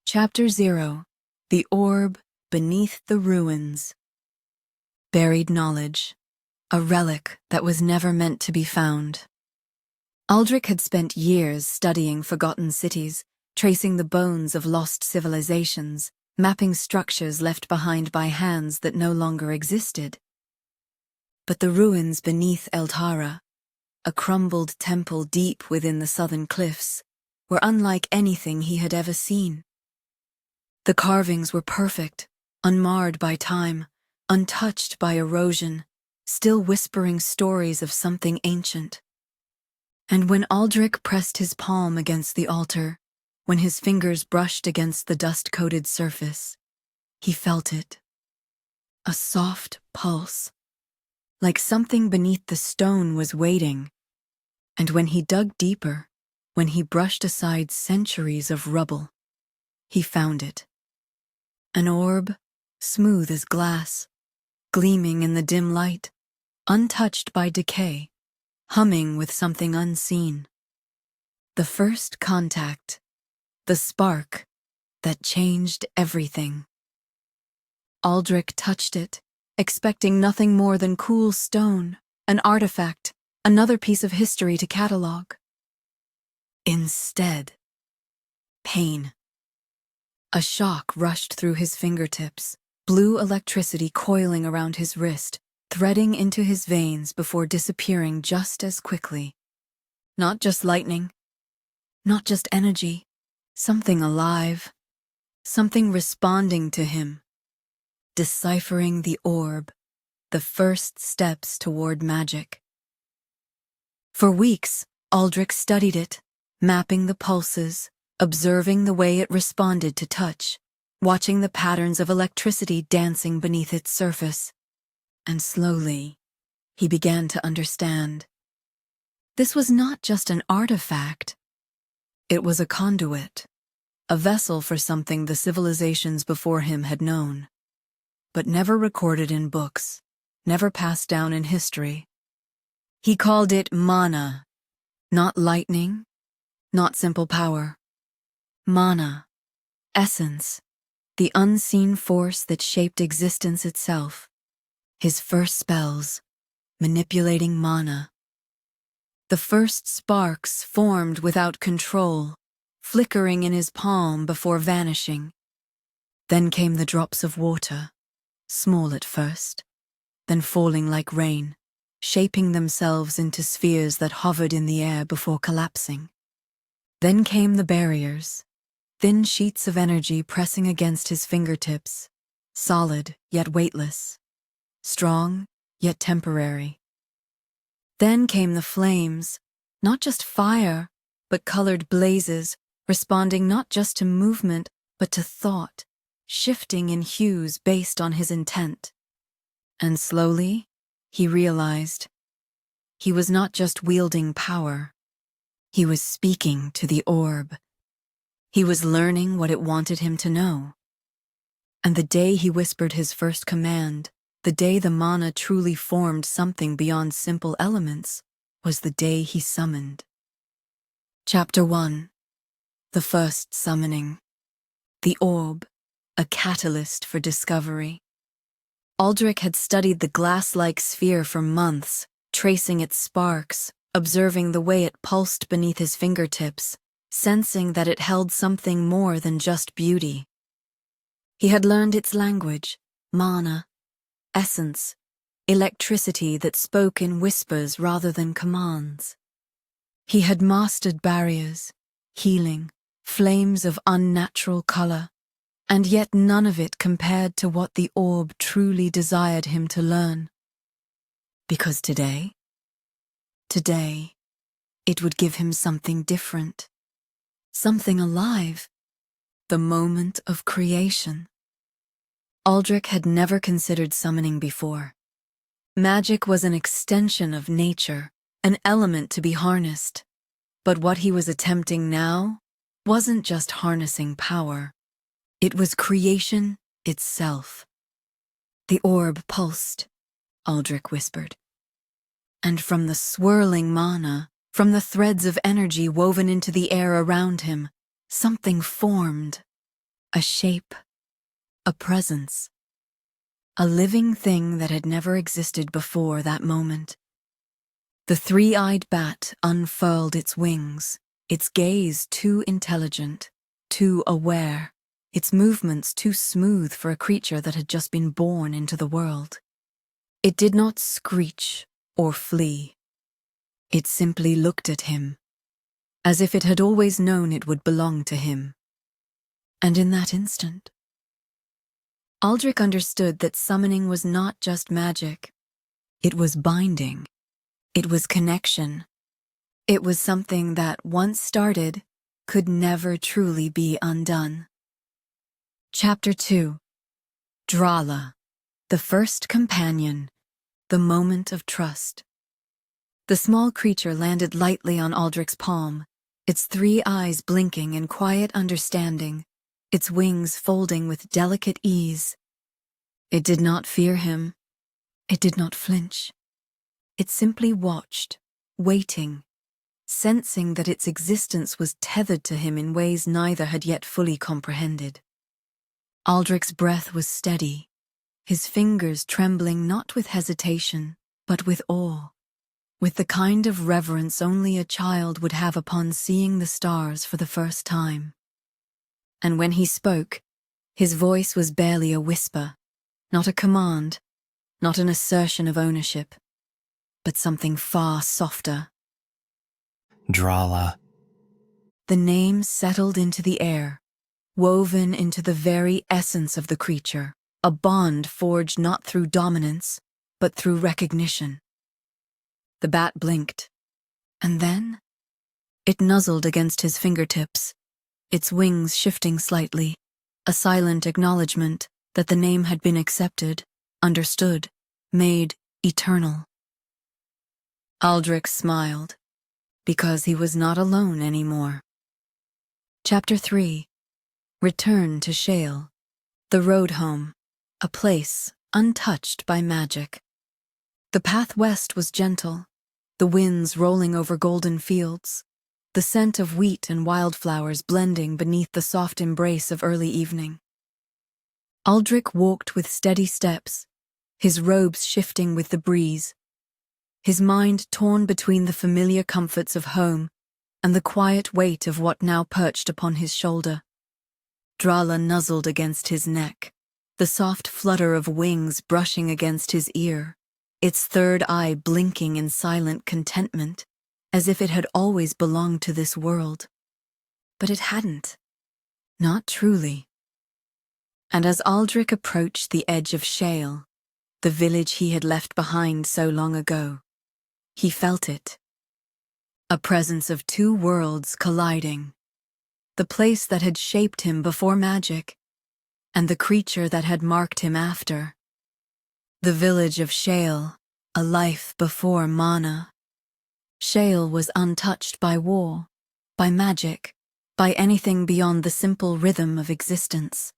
Chapter 0. The Orb Beneath the Ruins. Buried knowledge. A relic that was never meant to be found. Aldrich had spent years studying forgotten cities, tracing the bones of lost civilizations, mapping structures left behind by hands that no longer existed. But the ruins beneath El Tara, a crumbled temple deep within the southern cliffs, were unlike anything he had ever seen. The carvings were perfect, unmarred by time, untouched by erosion, still whispering stories of something ancient. And when Aldrich pressed his palm against the altar, when his fingers brushed against the dust-coated surface, he felt it. A soft pulse, like something beneath the stone was waiting. And when he dug deeper, when he brushed aside centuries of rubble, he found it. An orb, smooth as glass, gleaming in the dim light, untouched by decay, humming with something unseen. The first contact, the spark that changed everything. Aldrich touched it, expecting nothing more than cool stone, an artifact, another piece of history to catalog. Instead, pain. A shock rushed through his fingertips, blue electricity coiling around his wrist, threading into his veins before disappearing just as quickly. Not just lightning, not just energy, something alive, something responding to him. Deciphering the orb, the first steps toward magic. For weeks, Aldrich studied it, mapping the pulses, observing the way it responded to touch, watching the patterns of electricity dancing beneath its surface. And slowly, he began to understand. This was not just an artifact. It was a conduit, a vessel for something the civilizations before him had known, but never recorded in books, never passed down in history. He called it mana, not lightning, not simple power. Mana, essence, the unseen force that shaped existence itself. His first spells, manipulating mana. The first sparks formed without control, flickering in his palm before vanishing. Then came the drops of water, small at first, then falling like rain, shaping themselves into spheres that hovered in the air before collapsing. Then came the barriers, thin sheets of energy pressing against his fingertips, solid yet weightless, strong yet temporary. Then came the flames, not just fire, but colored blazes, responding not just to movement, but to thought, shifting in hues based on his intent. And slowly, he realized he was not just wielding power. He was speaking to the orb. He was learning what it wanted him to know. And the day he whispered his first command, the day the mana truly formed something beyond simple elements, was the day he summoned. Chapter 1. The First Summoning. The Orb, a catalyst for discovery. Aldrich had studied the glass-like sphere for months, tracing its sparks, observing the way it pulsed beneath his fingertips, sensing that it held something more than just beauty. He had learned its language, mana, essence, electricity that spoke in whispers rather than commands. He had mastered barriers, healing, flames of unnatural color, and yet none of it compared to what the orb truly desired him to learn. Because today, it would give him something different. Something alive, the moment of creation. Aldrich had never considered summoning before. Magic was an extension of nature, an element to be harnessed. But what he was attempting now wasn't just harnessing power. It was creation itself. The orb pulsed, Aldrich whispered. And from the swirling mana, from the threads of energy woven into the air around him, something formed. a shape, a presence, a living thing that had never existed before that moment. The three-eyed bat unfurled its wings, its gaze too intelligent, too aware, its movements too smooth for a creature that had just been born into the world. It did not screech or flee. It simply looked at him, as if it had always known it would belong to him. And in that instant, Aldrich understood that summoning was not just magic. It was binding. It was connection. It was something that, once started, could never truly be undone. Chapter 2. Drala, the first companion, the moment of trust. The small creature landed lightly on Aldrich's palm, its three eyes blinking in quiet understanding, its wings folding with delicate ease. It did not fear him. It did not flinch. It simply watched, waiting, sensing that its existence was tethered to him in ways neither had yet fully comprehended. Aldrich's breath was steady, his fingers trembling not with hesitation, but with awe, with the kind of reverence only a child would have upon seeing the stars for the first time. And when he spoke, his voice was barely a whisper, not a command, not an assertion of ownership, but something far softer. Drala. The name settled into the air, woven into the very essence of the creature, a bond forged not through dominance, but through recognition. The bat blinked, and then it nuzzled against his fingertips, its wings shifting slightly, a silent acknowledgement that the name had been accepted, understood, made eternal. Aldrich smiled, because he was not alone anymore. Chapter 3. Return to Shale, the road home, a place untouched by magic. The path west was gentle, the winds rolling over golden fields, the scent of wheat and wildflowers blending beneath the soft embrace of early evening. Aldrich walked with steady steps, his robes shifting with the breeze, his mind torn between the familiar comforts of home and the quiet weight of what now perched upon his shoulder. Drala nuzzled against his neck, the soft flutter of wings brushing against his ear, its third eye blinking in silent contentment, as if it had always belonged to this world. But it hadn't. Not truly. And as Aldrich approached the edge of Shale, the village he had left behind so long ago, he felt it. A presence of two worlds colliding. The place that had shaped him before magic, and the creature that had marked him after. The village of Shale, a life before mana. Shale was untouched by war, by magic, by anything beyond the simple rhythm of existence.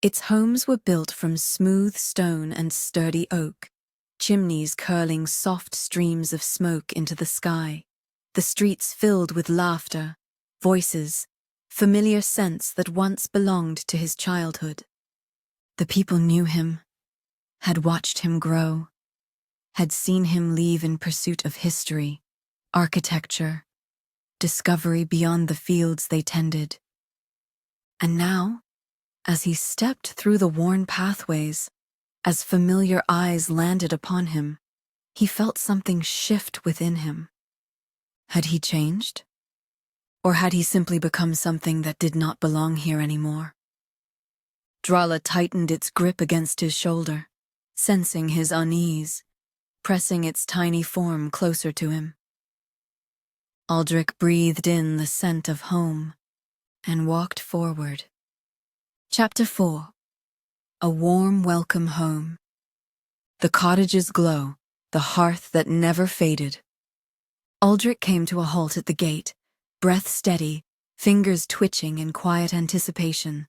Its homes were built from smooth stone and sturdy oak, chimneys curling soft streams of smoke into the sky, the streets filled with laughter, voices, familiar scents that once belonged to his childhood. The people knew him, had watched him grow, had seen him leave in pursuit of history, architecture, discovery beyond the fields they tended. And now, as he stepped through the worn pathways, as familiar eyes landed upon him, he felt something shift within him. Had he changed? Or had he simply become something that did not belong here anymore? Drala tightened its grip against his shoulder, sensing his unease, pressing its tiny form closer to him. Aldrich breathed in the scent of home and walked forward. Chapter 4. A warm welcome home. The cottage's glow, the hearth that never faded. Aldrich came to a halt at the gate, breath steady, fingers twitching in quiet anticipation.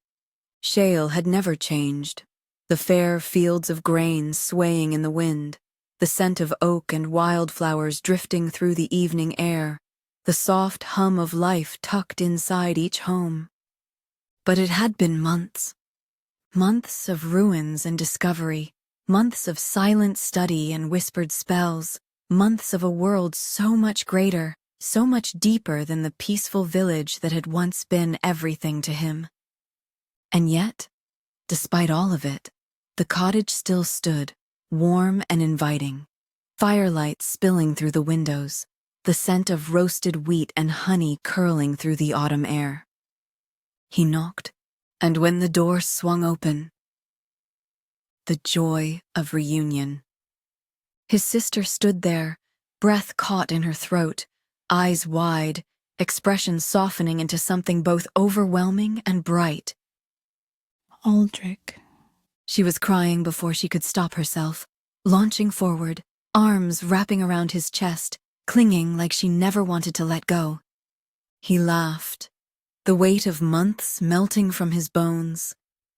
Shale had never changed. The fair fields of grain swaying in the wind, the scent of oak and wildflowers drifting through the evening air, the soft hum of life tucked inside each home. But it had been months. Months of ruins and discovery, months of silent study and whispered spells, months of a world so much greater, so much deeper than the peaceful village that had once been everything to him. And yet, despite all of it, the cottage still stood, warm and inviting, firelight spilling through the windows, the scent of roasted wheat and honey curling through the autumn air. He knocked, and when the door swung open, the joy of reunion. His sister stood there, breath caught in her throat, eyes wide, expression softening into something both overwhelming and bright. Aldrich. She was crying before she could stop herself, launching forward, arms wrapping around his chest, clinging like she never wanted to let go. He laughed, the weight of months melting from his bones,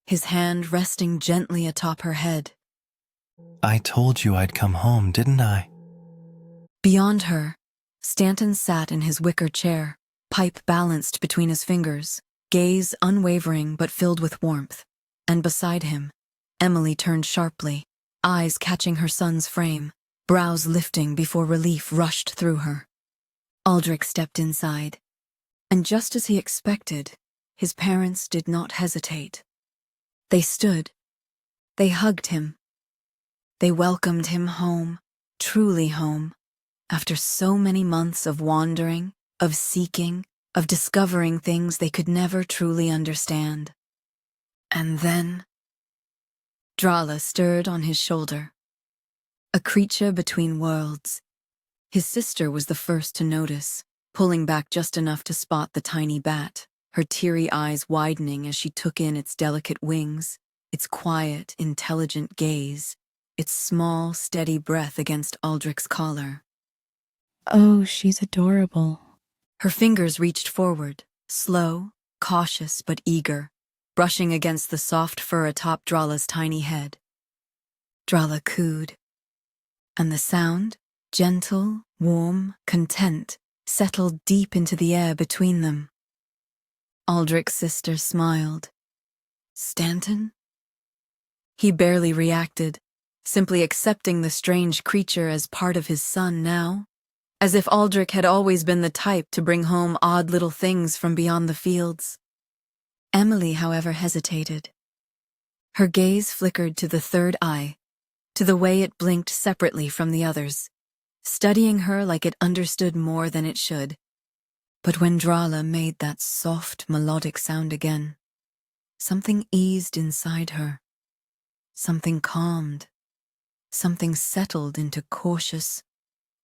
his hand resting gently atop her head. I told you I'd come home, didn't I? Beyond her, Stanton sat in his wicker chair, pipe balanced between his fingers, gaze unwavering but filled with warmth. And beside him, Emily turned sharply, eyes catching her son's frame, brows lifting before relief rushed through her. Aldrich stepped inside, and just as he expected, his parents did not hesitate. They stood. They hugged him. They welcomed him home, truly home, after so many months of wandering, of seeking, of discovering things they could never truly understand. And then, Drala stirred on his shoulder. A creature between worlds. His sister was the first to notice, pulling back just enough to spot the tiny bat, her teary eyes widening as she took in its delicate wings, its quiet, intelligent gaze, its small, steady breath against Aldrich's collar. Oh, she's adorable. Her fingers reached forward, slow, cautious but eager, brushing against the soft fur atop Drala's tiny head. Drala cooed, and the sound, gentle, warm, content, settled deep into the air between them. Aldrich's sister smiled. Stanton? He barely reacted, simply accepting the strange creature as part of his son now, as if Aldrich had always been the type to bring home odd little things from beyond the fields. Emily, however, hesitated. Her gaze flickered to the third eye, to the way it blinked separately from the others, studying her like it understood more than it should. But when Drala made that soft, melodic sound again, something eased inside her. Something calmed. Something settled into cautious,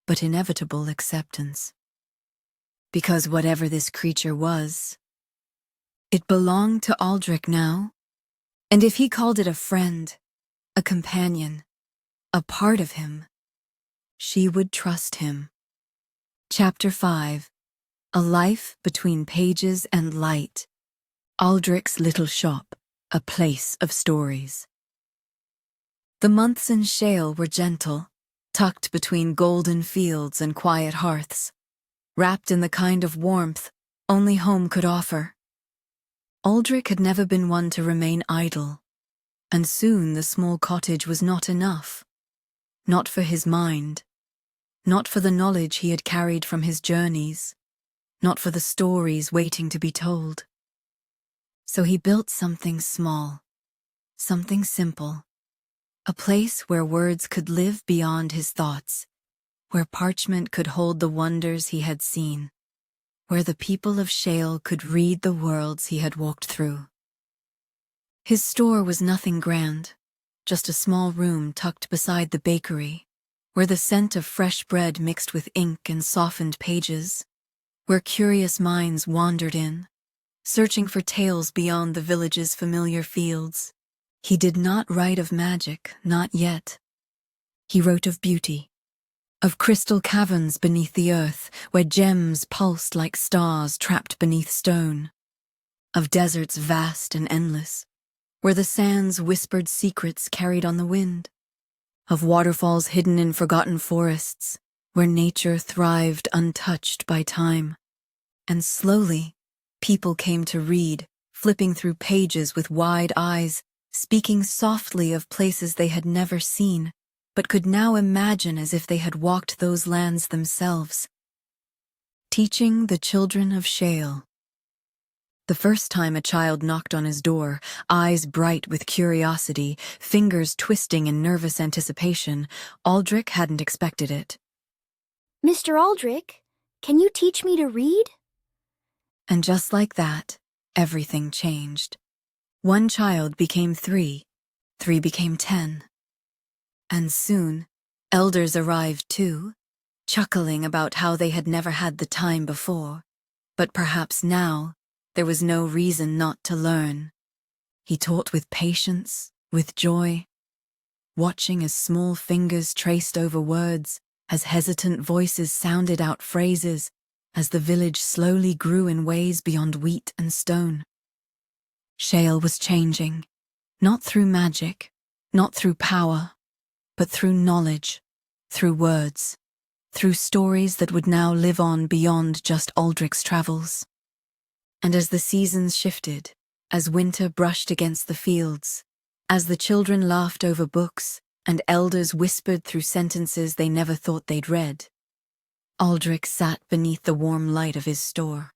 but inevitable acceptance. Because whatever this creature was, it belonged to Aldrich now, and if he called it a friend, a companion, a part of him, she would trust him. Chapter 5. A Life Between Pages and Light. Aldrich's Little Shop, a Place of Stories. The months in Shale were gentle, tucked between golden fields and quiet hearths, wrapped in the kind of warmth only home could offer. Aldrich had never been one to remain idle, and soon the small cottage was not enough. Not for his mind, not for the knowledge he had carried from his journeys, not for the stories waiting to be told. So he built something small, something simple, a place where words could live beyond his thoughts, where parchment could hold the wonders he had seen, where the people of Shale could read the worlds he had walked through. His store was nothing grand, just a small room tucked beside the bakery, where the scent of fresh bread mixed with ink and softened pages, where curious minds wandered in, searching for tales beyond the village's familiar fields. He did not write of magic, not yet. He wrote of beauty, of crystal caverns beneath the earth where gems pulsed like stars trapped beneath stone, of deserts vast and endless, where the sands whispered secrets carried on the wind, of waterfalls hidden in forgotten forests, where nature thrived untouched by time. And slowly, people came to read, flipping through pages with wide eyes, speaking softly of places they had never seen, but could now imagine as if they had walked those lands themselves. Teaching the children of Shale. The first time a child knocked on his door, eyes bright with curiosity, fingers twisting in nervous anticipation, Aldrich hadn't expected it. Mr. Aldrich, can you teach me to read? And just like that, everything changed. One child became 3, 3 became 10. And soon, elders arrived too, chuckling about how they had never had the time before. But perhaps now, there was no reason not to learn. He taught with patience, with joy, watching as small fingers traced over words, as hesitant voices sounded out phrases, as the village slowly grew in ways beyond wheat and stone. Shale was changing, not through magic, not through power, but through knowledge, through words, through stories that would now live on beyond just Aldrich's travels. And as the seasons shifted, as winter brushed against the fields, as the children laughed over books and elders whispered through sentences they never thought they'd read, Aldrich sat beneath the warm light of his store.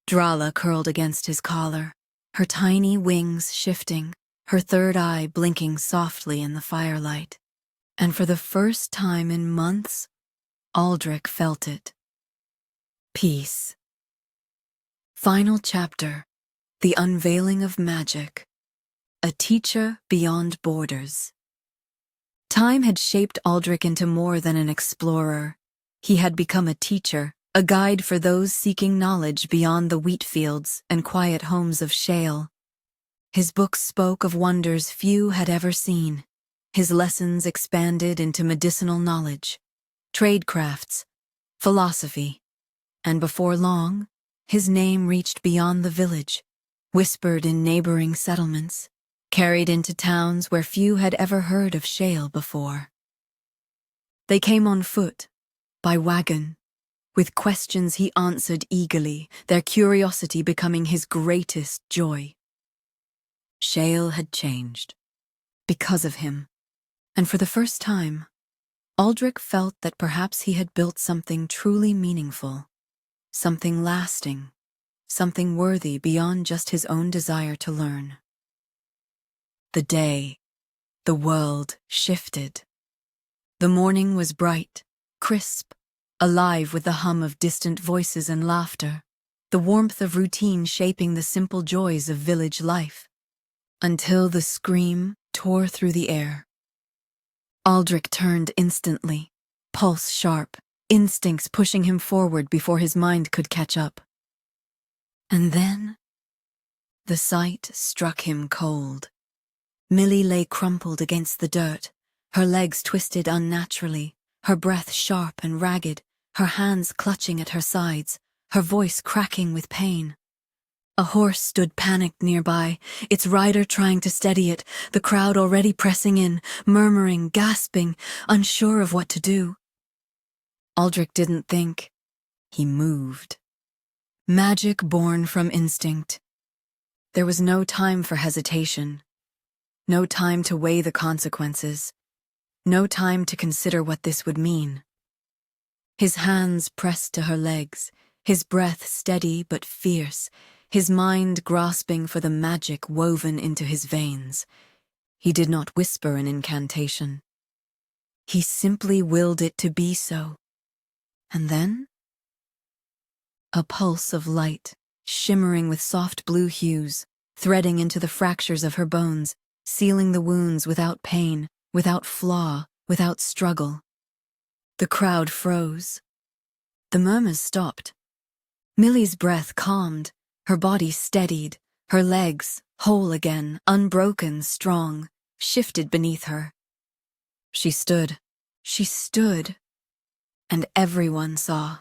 Drala curled against his collar, her tiny wings shifting, her third eye blinking softly in the firelight. And for the first time in months, Aldrich felt it. Peace. Final chapter, The Unveiling of Magic. A teacher beyond borders. Time had shaped Aldrich into more than an explorer. He had become a teacher, a guide for those seeking knowledge beyond the wheat fields and quiet homes of Shale. His books spoke of wonders few had ever seen. His lessons expanded into medicinal knowledge, tradecrafts, philosophy, and before long, his name reached beyond the village, whispered in neighboring settlements, carried into towns where few had ever heard of Shale before. They came on foot, by wagon, with questions he answered eagerly, their curiosity becoming his greatest joy. Shale had changed, because of him, and for the first time, Aldrich felt that perhaps he had built something truly meaningful, something lasting, something worthy beyond just his own desire to learn. The day, the world shifted. The morning was bright, crisp, alive with the hum of distant voices and laughter, the warmth of routine shaping the simple joys of village life, until the scream tore through the air. Aldrich turned instantly, pulse sharp, instincts pushing him forward before his mind could catch up. And then, the sight struck him cold. Millie lay crumpled against the dirt, her legs twisted unnaturally, her breath sharp and ragged, her hands clutching at her sides, her voice cracking with pain. A horse stood panicked nearby, its rider trying to steady it, the crowd already pressing in, murmuring, gasping, unsure of what to do. Aldrich didn't think. He moved. Magic born from instinct. There was no time for hesitation. No time to weigh the consequences. No time to consider what this would mean. His hands pressed to her legs, his breath steady but fierce, his mind grasping for the magic woven into his veins. He did not whisper an incantation. He simply willed it to be so. And then, a pulse of light, shimmering with soft blue hues, threading into the fractures of her bones, sealing the wounds without pain, without flaw, without struggle. The crowd froze. The murmurs stopped. Millie's breath calmed, her body steadied, her legs, whole again, unbroken, strong, shifted beneath her. She stood, and everyone saw.